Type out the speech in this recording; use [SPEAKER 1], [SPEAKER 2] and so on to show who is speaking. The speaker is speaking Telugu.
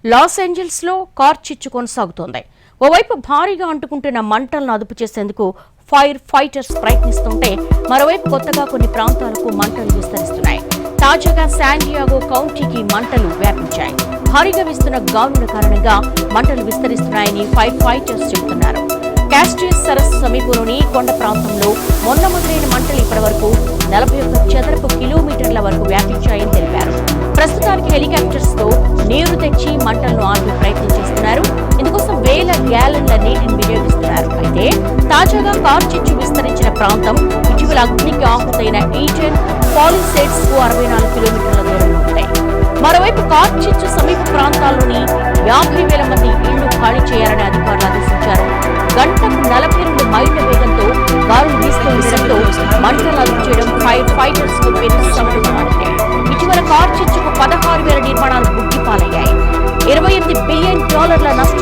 [SPEAKER 1] లాస్ ఏంజల్స్ లో కార్ చిచ్చు కొనసాగుతోంది. ఓవైపు భారీగా అంటుకుంటున్న మంటలను అదుపు చేసేందుకు ఫైర్ ఫైటర్స్ ప్రయత్నిస్తుంటే మరోవైపు కొత్తగా కొన్ని ప్రాంతాలకు మంటలు విస్తరిస్తున్నాయి. తాజాగా శాన్ డియాగో కౌంటీకి మంటలు వ్యాపించాయి. భారీగా వీస్తున్న గాలుల కారణంగా మంటలు విస్తరిస్తున్నాయని ఫైర్ ఫైటర్స్ చెబుతున్నారు. కాస్టియస్ సరస్సు సమీపంలోని కొండ ప్రాంతంలో మొన్న మొదలైన మంటలు ఇప్పటివరకు 41 చదరపు కిలోమీటర్ల వరకు వ్యాపించాయని తెలిపారు. ప్రస్తుతానికి హెలికాప్టర్స్ తో నీరు తెచ్చి మంటలను ఆపే ప్రయత్నం చేస్తున్నారు. ఇందుకోసం వేల గ్యాలన్ల నీటిని వినియోగిస్తున్నారు. అయితే తాజాగా కార్ చిచ్చు విస్తరించిన ప్రాంతం ఇటీవల అగ్నికి ఆహుతైన ఈటెన్ పాలిసేడ్స్ కు 64 కిలోమీటర్ల దూరంలో ఉంటాయి. మరోవైపు కార్ చిచ్చు సమీప ప్రాంతాల్లోని 50,000 మంది ఇళ్లు ఖాళీ చేయాలని అధికారులు ఆదేశించారు. గంటకు 42 మైళ్ల వేగంతో గాలులు వీస్తుండటంతో మంటలు అదుపు చేయడం ఫైర్ ఫైటర్స్ కు పెద్ద సవాలుగా మారింది. ఇటీవల కార్ చిచ్చుకు 16,000 నిర్మాణాలు బుగ్గిపాలయ్యాయి. $28 బిలియన్ నష్టం